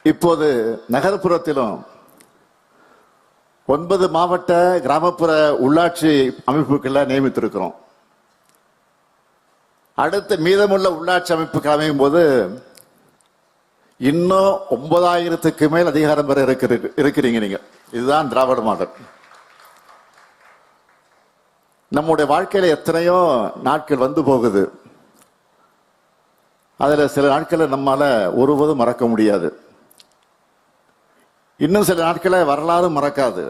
இப்போது நகர்ப்புறத்திலும் 9 மாவட்ட கிராமப்புற உள்ளாட்சி அமைப்புகளை நியமித்திருக்கிறோம். அடுத்த மீதமுள்ள உள்ளாட்சி அமைப்புகள் அமையும் போது இன்னும் 9000க்கு மேல் அதிகாரம் பெற இருக்கிறீங்க நீங்க. இதுதான் திராவிட மாடல். நம்முடைய வாழ்க்கையில எத்தனையோ நாட்கள் வந்து போகுது. அதுல சில நாட்களை நம்மால ஒருபோதும் மறக்க முடியாது. இன்னும் சில நாட்களை வரலாறு மறக்காது.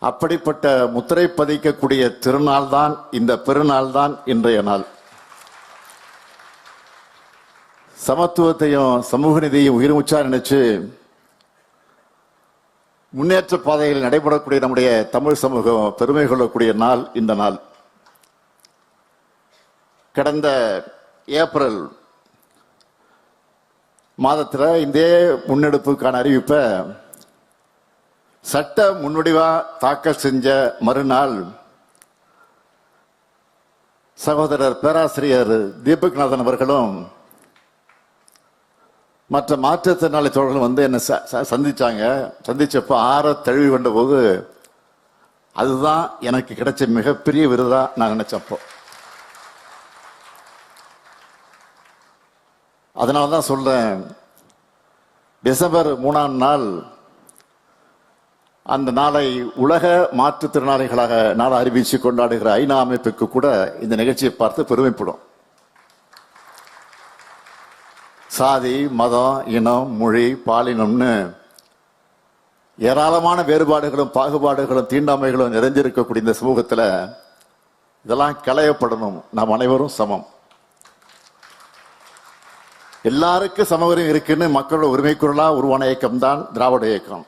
அப்படிப்பட்ட முத்திரை பதிக்கக்கூடிய திருநாள் தான் இந்த பெருநாள் தான் இன்றைய நாள். சமத்துவத்தையும் சமூக நீதியையும் உயிர் மூச்சா நினைச்சு முன்னேற்ற பாதையில் நடைபெறக்கூடிய நம்முடைய தமிழ் சமூகம் பெருமை கொள்ளக்கூடிய நாள் இந்த நாள். கடந்த ஏப்ரல் மாதத்தில் இந்த முன்னெடுப்புக்கான அறிவிப்பை சட்ட முன்வடிவா தாக்கல் செஞ்ச மறுநாள் சகோதரர் பேராசிரியர் தீபக்நாதன் அவர்களும் மற்ற மாற்றுத்திறனாளி தோழர்களும் வந்து என்னை சந்திச்சப்ப ஆற தழுவி கொண்ட போது அதுதான் எனக்கு கிடைச்ச மிகப்பெரிய விருதா நான் நினைச்சப்போ. அதனால்தான் சொல்றேன், டிசம்பர் 3ஆம் நாள் அந்த நாளை உலக மாற்றுத்திறனாளிகளாக நாளை அறிவிச்சு கொண்டாடுகிற ஐநா அமைப்புக்கு கூட இந்த நிகழ்ச்சியை பார்த்து பெருமைப்படும். சாதி, மதம், இனம், மொழி, பாலினம்னு ஏராளமான வேறுபாடுகளும் பாகுபாடுகளும் தீண்டாமைகளும் நிறைஞ்சிருக்கக்கூடிய இந்த சமூகத்தில் இதெல்லாம் களையப்படணும். நாம் அனைவரும் சமம், எல்லாருக்கும் சம உரிமை இருக்குன்னு மக்களோட உரிமை குரலா உருவான இயக்கம் தான் திராவிட இயக்கம்.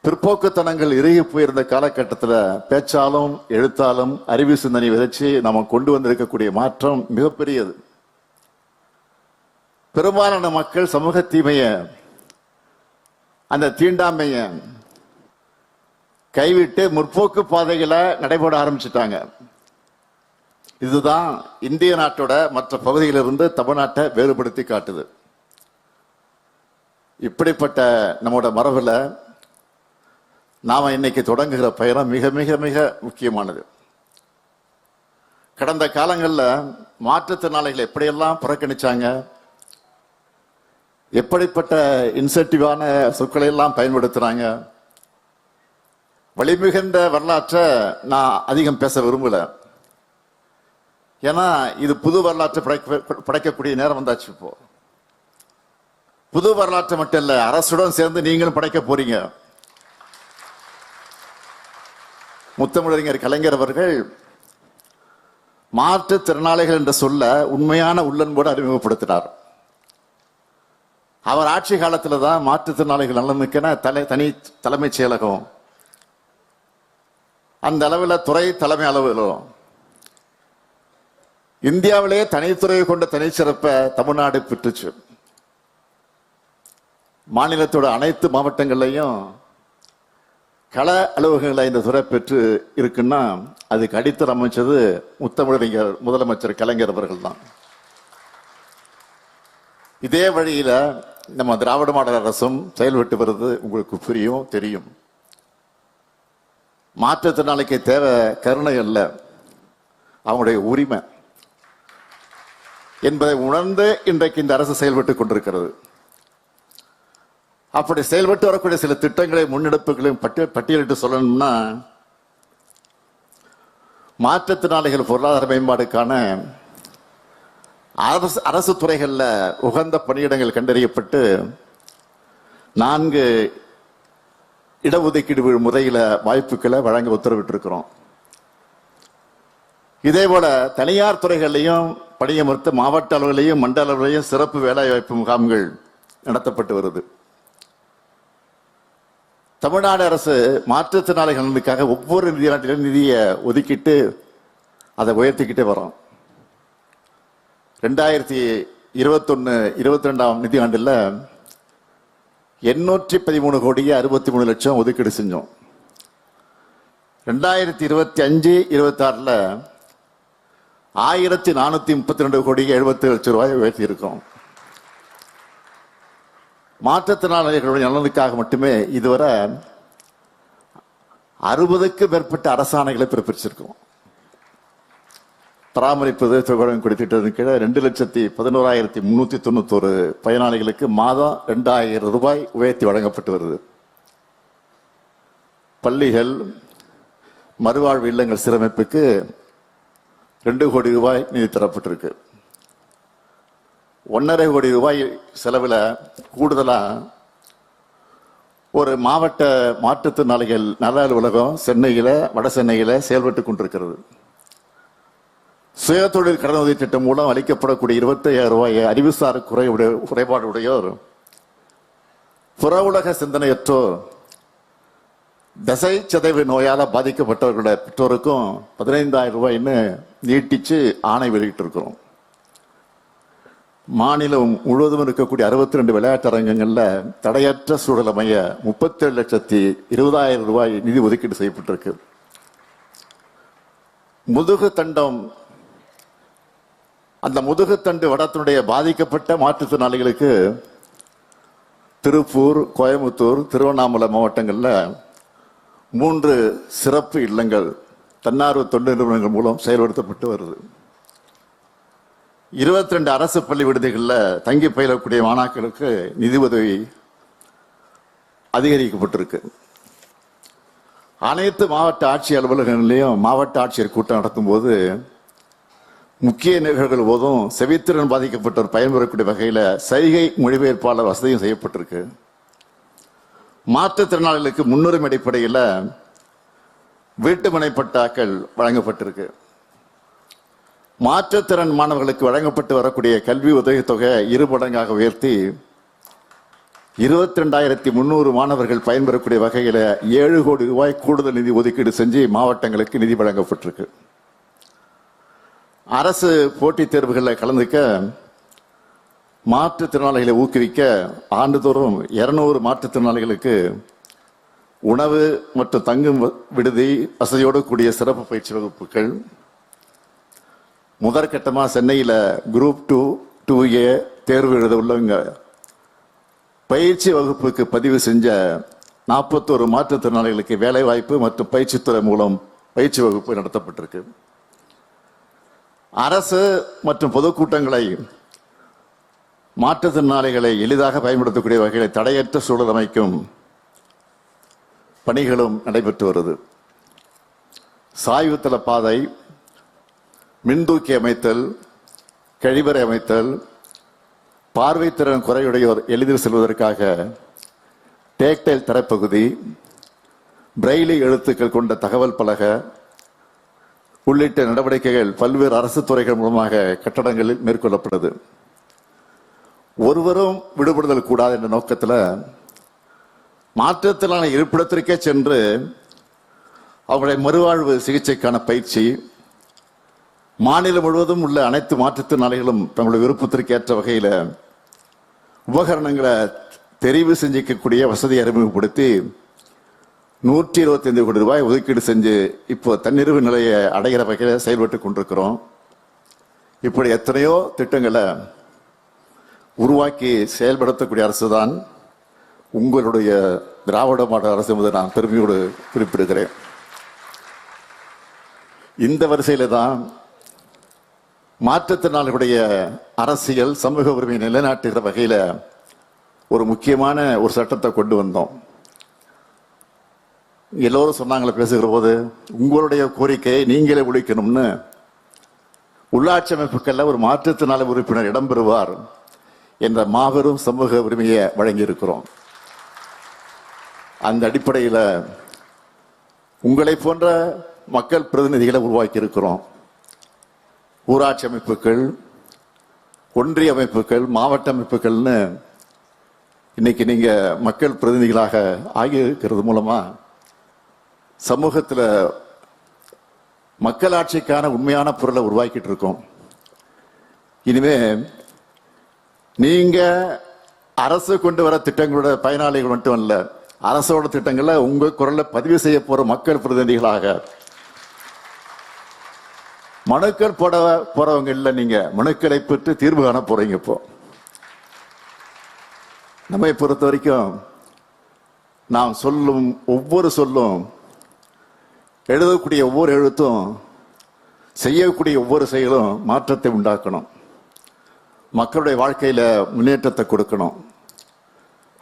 பிற்போக்குத்தனங்கள் இறுகி போயிருந்த காலகட்டத்தில் பேச்சாலும் எழுத்தாலும் அறிவு சிந்தனை விதைச்சு நம்ம கொண்டு வந்திருக்கக்கூடிய மாற்றம் மிகப்பெரியது. பெரும்பாலான மக்கள் சமூக தீமைய, அந்த தீண்டாமைய கைவிட்டு முற்போக்கு பாதைகளை நடைபெற ஆரம்பிச்சுட்டாங்க. இதுதான் இந்திய நாட்டோட மற்ற பகுதியிலிருந்து தமிழ்நாட்டை வேறுபடுத்தி காட்டுது. இப்படிப்பட்ட நம்மோட மரபுல நாம இன்னைக்கு தொடங்குகிற பயணம் மிக மிக மிக முக்கியமானது. கடந்த காலங்களில் மாற்றுத்திறனாளிகளை எப்படியெல்லாம் புறக்கணிச்சாங்க, எப்படிப்பட்ட இன்சென்டிவான சொற்களை எல்லாம் பயன்படுத்துறாங்க. வழிமிகுந்த வரலாற்றை நான் அதிகம் பேச விரும்பல. ஏன்னா இது புது வரலாற்றை படைக்கக்கூடிய நேரம் வந்தாச்சு. இப்போ புது வரலாற்றை மட்டும் இல்ல, அரசுடன் சேர்ந்து நீங்களும் படைக்க போறீங்க. முத்தமிழறிஞர் கலைஞர் அவர்கள் மாற்றுத்திறனாளிகள் என்ற சொல்ல உண்மையான உள்ளன்போடு அறிமுகப்படுத்தினார். அவர் ஆட்சி காலத்தில் தான் மாற்றுத்திறனாளிகள் நலனுக்கென தனி தலைமைச் செயலகம், அந்த அளவில் துறை தலைமை அளவிலும் இந்தியாவிலேயே தனித்துறையை கொண்ட தனிச்சிறப்பை தமிழ்நாடு பெற்றுச்சு. மாநிலத்தோட அனைத்து மாவட்டங்கள்லையும் கள அலுவலகங்களை இந்த துறை பெற்று இருக்குன்னா அதுக்கு அடித்தளம் அமைச்சது முத்தமிழறிஞர் முதலமைச்சர் கலைஞர் அவர்கள் தான். இதே வழியில நம்ம திராவிட மாடல் அரசும் செயல்பட்டு வருது. உங்களுக்கு புரியும், தெரியும். மாற்றுத்திறனாளிக்கு தேவை கருணை அல்ல, அவங்களுடைய உரிமை என்பதை உணர்ந்து இன்றைக்கு இந்த அரசு செயல்பட்டு கொண்டிருக்கிறது. அப்படி செயல்பட்டு வரக்கூடிய சில திட்டங்களை முன்னெடுப்புகளையும் பட்டியலிட்டு சொல்லணும்னா, மாற்றுத்திறனாளிகள் பொருளாதார மேம்பாடுக்கான அரசு துறைகளில் உகந்த பணியிடங்கள் கண்டறியப்பட்டு 4 இடஒதுக்கீடு முறையில வாய்ப்புகளை வழங்க உத்தரவிட்டிருக்கிறோம். இதே போல தனியார் துறைகளிலையும் பணியமர்த்த மாவட்ட அளவிலையும் மண்டல அளவிலையும் சிறப்பு வேலைவாய்ப்பு முகாம்கள் நடத்தப்பட்டு வருது. தமிழ்நாடு அரசு மாற்றுத்திறனாளிகளுக்காக ஒவ்வொரு நிதியாண்டிலும் நிதியை ஒதுக்கிட்டு அதை உயர்த்திக்கிட்டே வரோம். 2021-22 நிதியாண்டில் 813 கோடியே 63 லட்சம் ஒதுக்கீடு செஞ்சோம். 2025-26 1432 கோடியே 70 லட்சம் ரூபாய் உயர்த்தி இருக்கோம். மாற்றுத்திறனாளிகளுடைய நலனுக்காக மட்டுமே இதுவரை 60க்கும் மேற்பட்ட அரசாணைகளை பிறப்பிச்சிருக்கோம். பராமரிப்பது தொகையுடன் கொடுத்திட்டதன் கீழே 2,11,391 பயனாளிகளுக்கு மாதம் 2,000 ரூபாய் உயர்த்தி வழங்கப்பட்டு வருது. பள்ளிகள், மறுவாழ்வு இல்லங்கள் சீரமைப்புக்கு 2 கோடி ரூபாய் நிதி தரப்பட்டிருக்கு. 1,5 கோடி ரூபாய் செலவில் கூடுதலா ஒரு மாவட்ட மாற்றுத்திறனாளிகள் நல அலுவலகம் சென்னையில, வட சென்னையில செயல்பட்டு கொண்டிருக்கிறது. சுயதொழில் கடனுதவி திட்டம் மூலம் அளிக்கப்படக்கூடிய 25,000 ரூபாய் அறிவுசார் குறைபாடு உடையோர், புற உலக சிந்தனையற்றோர், தசை சிதைவு நோயால பாதிக்கப்பட்டவர்களுடைய பெற்றோருக்கும் 15,000 ரூபாய்ன்னு நீட்டிச்சு ஆணை வெளியிட்டு இருக்கிறோம். மாநிலம் முழுவதும் இருக்கக்கூடிய 62 விளையாட்டு அரங்கங்கள்ல தடையற்ற சூழல் அமைய 37,20,000 ரூபாய் நிதி ஒதுக்கீடு செய்யப்பட்டிருக்கு. முதுகுத்தண்டம், அந்த முதுகுத்தண்டு வடத்தினுடைய பாதிக்கப்பட்ட மாற்றுத்திறனாளிகளுக்கு திருப்பூர், கோயம்புத்தூர், திருவண்ணாமலை மாவட்டங்கள்ல 3 சிறப்பு இல்லங்கள் தன்னார்வ தொண்டு நிறுவனங்கள் மூலம் செயல்படுத்தப்பட்டு வருது. 22 அரசு பள்ளி விடுதிகளில் தங்கி பயிலக்கூடிய மாணாக்கருக்கு நிதி உதவி அதிகரிக்கப்பட்டிருக்கு. அனைத்து மாவட்ட ஆட்சியர் அலுவலகங்களிலும் மாவட்ட ஆட்சியர் கூட்டம் நடத்தும் போது முக்கிய நிகழ்வுகள் போதும் செவித்திறன் பாதிக்கப்பட்டோர் பயன்பெறக்கூடிய வகையில் சைகை மொழிபெயர்ப்பாளர் வசதியும் செய்யப்பட்டிருக்கு. மாற்றுத்திறனாளிகளுக்கு முன்னுரிமை அடிப்படையில் வீட்டுமனை பட்டாக்கள் வழங்கப்பட்டிருக்கு. மாற்றுத்திறன் மாணவர்களுக்கு வழங்கப்பட்டு வரக்கூடிய கல்வி உதவித்தொகை 2 மடங்காக உயர்த்தி 22,300 மாணவர்கள் பயன்பெறக்கூடிய வகையில் 7 கோடி ரூபாய் கூடுதல் நிதி ஒதுக்கீடு செஞ்சு மாவட்டங்களுக்கு நிதி வழங்கப்பட்டிருக்கு. அரசு போட்டித் தேர்வுகளில் கலந்துக்க மாற்றுத்திறனாளிகளை ஊக்குவிக்க ஆண்டுதோறும் 200 மாற்றுத்திறனாளிகளுக்கு உணவு மற்றும் தங்கும் விடுதி வசதியோடு கூடிய சிறப்பு பயிற்சி வகுப்புகள், முதற்கட்டமாக சென்னையில் குரூப் 2, 2A தேர்வு எழுத உள்ளவங்க பயிற்சி வகுப்புக்கு பதிவு செஞ்ச 41 மாற்றுத்திறனாளிகளுக்கு வேலை வாய்ப்பு மற்றும் பயிற்சித்துறை மூலம் பயிற்சி வகுப்பு நடத்தப்பட்டிருக்கு. அரசு மற்றும் பொதுக்கூட்டங்களை மாற்றுத்திறனாளிகளை எளிதாக பயன்படுத்தக்கூடிய வகையில் தடையற்ற சூழல் அமைக்கும் பணிகளும் நடைபெற்று வருது. சாய்வுத்தள பாதை, மின்தூக்கி அமைத்தல், கழிவறை அமைத்தல், பார்வைத்திறன் குறையுடையோர் எளிதில் செல்வதற்காக டேக்டைல் தரைப்பகுதி, பிரெய்லி எழுத்துக்கள் கொண்ட தகவல் பலக உள்ளிட்ட நடவடிக்கைகள் பல்வேறு அரசு துறைகள் மூலமாக கட்டடங்களில் மேற்கொள்ளப்படுது. ஒருவரும் விடுபடுதல் கூடாது என்ற நோக்கத்தில் மாற்றத்திலான இருப்பிடத்திற்கே சென்று அவருடைய மறுவாழ்வு சிகிச்சைக்கான பயிற்சி, மாநிலம் முழுவதும் உள்ள அனைத்து மாற்றுத்திறனாளிகளும் தங்களுடைய விருப்பத்திற்கு ஏற்ற வகையில் உபகரணங்களை தெரிவு செஞ்சிக்கக்கூடிய வசதியை அறிமுகப்படுத்தி 125 கோடி ரூபாய் ஒதுக்கீடு செஞ்சு இப்போ தன்னிறைவு நிலையை அடைகிற வகையில் செயல்பட்டு கொண்டிருக்கிறோம். இப்படி எத்தனையோ திட்டங்களை உருவாக்கி செயல்படுத்தக்கூடிய அரசு தான் உங்களுடைய திராவிட மாடல் அரசு என்பதை நான் பெருமையோடு குறிப்பிடுகிறேன். இந்த வரிசையில தான் மாற்றுத்திறனாளிகளுடைய அரசியல் சமூக உரிமை நிலைநாட்டுகிற வகையில ஒரு முக்கியமான ஒரு சட்டத்தை கொண்டு வந்தோம். எல்லோரும் சொன்னாங்களே பேசுகிற போது, உங்களுடைய கோரிக்கையை நீங்களே ஒழிக்கணும்னு உள்ளாட்சி அமைப்புக்கள்ல ஒரு மாற்றுத்திறனாளி உறுப்பினர் இடம்பெறுவார் என்ற மாபெரும் சமூக உரிமையை வழங்கி இருக்கிறோம். அந்த அடிப்படையில் உங்களை போன்ற மக்கள் பிரதிநிதிகளை உருவாக்கி இருக்கிறோம். ஊராட்சி அமைப்புகள், ஒன்றிய அமைப்புகள், மாவட்ட அமைப்புகள்னு இன்னைக்கு நீங்க மக்கள் பிரதிநிதிகளாக ஆகியிருக்கிறது மூலமா சமூகத்தில் மக்களாட்சிக்கான உண்மையான பொருளை உருவாக்கிட்டு இருக்கோம். இனிமே நீங்க அரசு கொண்டு வர திட்டங்களோட பயனாளிகள் மட்டும் அல்ல, அரசோட திட்டங்களை உங்க குரல்ல பதிவு செய்ய போற மக்கள் பிரதிநிதிகளாக மனுக்கள் போட போறவங்க இல்ல, நீங்க மனுக்களை பெற்று தீர்வு காண போறீங்க. இப்போ நம்மை பொறுத்த வரைக்கும் நாம் சொல்லும் ஒவ்வொரு சொல்லும், எழுதக்கூடிய ஒவ்வொரு எழுத்தும், செய்யக்கூடிய ஒவ்வொரு செயலும் மாற்றத்தை உண்டாக்கணும், மக்களுடைய வாழ்க்கையில முன்னேற்றத்தை கொடுக்கணும்.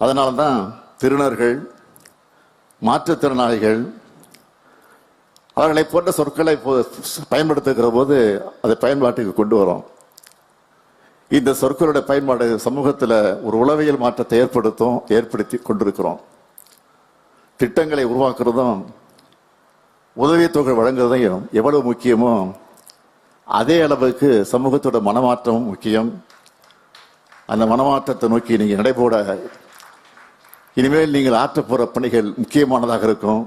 அதனால தான் திருநர்கள், மாற்றுத்திறனாளிகள் அவர்களை போன்ற சொற்களை பயன்படுத்துகிற போது அதை பயன்பாட்டுக்கு கொண்டு வரோம். இந்த சொற்களுடைய பயன்பாடு சமூகத்தில் ஒரு உளவியல் மாற்றத்தை ஏற்படுத்தி கொண்டிருக்கிறோம். திட்டங்களை உருவாக்குறதும் உதவித்தொகை வழங்குறதையும் எவ்வளவு முக்கியமோ அதே அளவுக்கு சமூகத்தோட மனமாற்றமும் முக்கியம். அந்த மனமாற்றத்தை நோக்கி நீங்கள் நடைபோட இனிமேல் நீங்கள் ஆற்றப் போகிற பணிகள் முக்கியமானதாக இருக்கும்.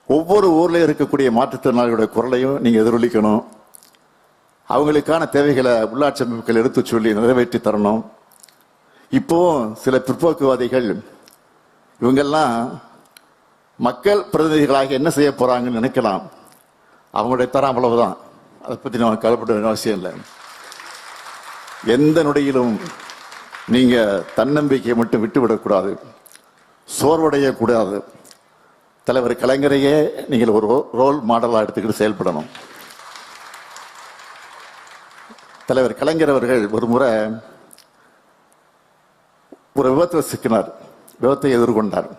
ஒவ்வொரு ஊரில் இருக்கக்கூடிய மாற்றுத்திறனாளிகளுடைய குரலையும் நீங்கள் எதிரொலிக்கணும். அவங்களுக்கான தேவைகளை உள்ளாட்சி அமைப்புகள் எடுத்து சொல்லி நிறைவேற்றி தரணும். இப்போ சில பிற்போக்குவாதிகள் இவங்கெல்லாம் மக்கள் பிரதிநிதிகளாக என்ன செய்ய போறாங்கன்னு நினைக்கலாம். அவங்களுடைய தரம் அவ்வளவுதான். அதை பற்றி நம்ம கவலைப்பட வேண்டிய அவசியம் இல்லை. எந்த நொடியிலும் நீங்க தன்னம்பிக்கையை மட்டும் விட்டுவிடக்கூடாது, சோர்வடையக்கூடாது. தலைவர் கலைஞரையே நீங்கள் ஒரு ரோல் மாடலாக எடுத்துக்கிட்டு செயல்படணும். தலைவர் கலைஞர் அவர்கள் ஒரு முறை ஒரு விபத்தில் சிக்கினார், விபத்தை எதிர்கொண்டார்.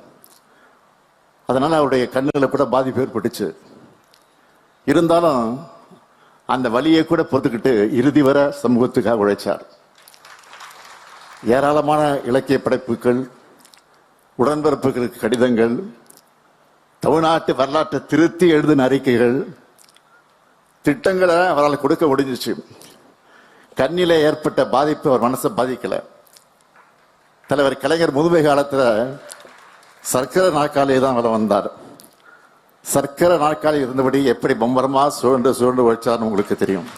அதனால அவருடைய கண்ணில் கூட பாதிப்பு ஏற்பட்டுச்சு. இருந்தாலும் அந்த வலியை கூட பொறுத்துக்கிட்டு இறுதி வரை சமூகத்துக்காக உழைச்சார். ஏராளமான இலக்கிய படைப்புகள், உடன்பிறப்புகளுக்கு கடிதங்கள், தமிழ்நாட்டு வரலாற்றை திருத்தி எழுதின அறிக்கைகள், திட்டங்களை அவரால் கொடுக்க முடிஞ்சிச்சு. கண்ணிலே ஏற்பட்ட பாதிப்பு அவர் மனசை பாதிக்கல. தலைவர் கலைஞர் முதுமை காலத்தில் சர்க்கரை நாற்காலியை தான் அவர் வந்தார். சர்க்கரை நாற்காலி இருந்தபடி எப்படி பம்பரமா சுழண்டு உழைச்சார்னு உங்களுக்கு தெரியும்.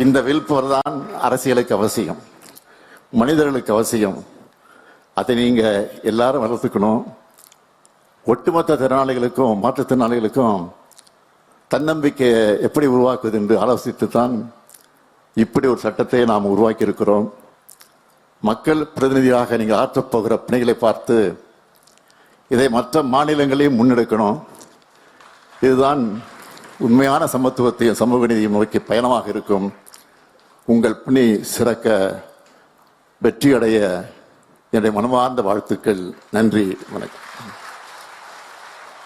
இந்த விழிப்புணர்வு தான் அரசியலுக்கு அவசியம், மனிதர்களுக்கு அவசியம். அதை நீங்க எல்லாரும் வளர்த்துக்கணும். ஒட்டுமொத்த திறனாளிகளுக்கும் மாற்றுத்திறனாளிகளுக்கும் தன்னம்பிக்கையை எப்படி உருவாக்குவது என்று ஆலோசித்து தான் இப்படி ஒரு சட்டத்தை நாம் உருவாக்கி இருக்கிறோம். மக்கள் பிரதிநிதியாக நீங்கள் ஆற்றப்போகிற பணிகளை பார்த்து இதை மற்ற மாநிலங்களையும் முன்னெடுக்கணும். இதுதான் உண்மையான சமத்துவத்தையும் சமூக நீதியும் நோக்கி பயணமாக இருக்கும். உங்கள் பணி சிறக்க, வெற்றியடைய என்னுடைய மனமார்ந்த வாழ்த்துக்கள். நன்றி, வணக்கம்.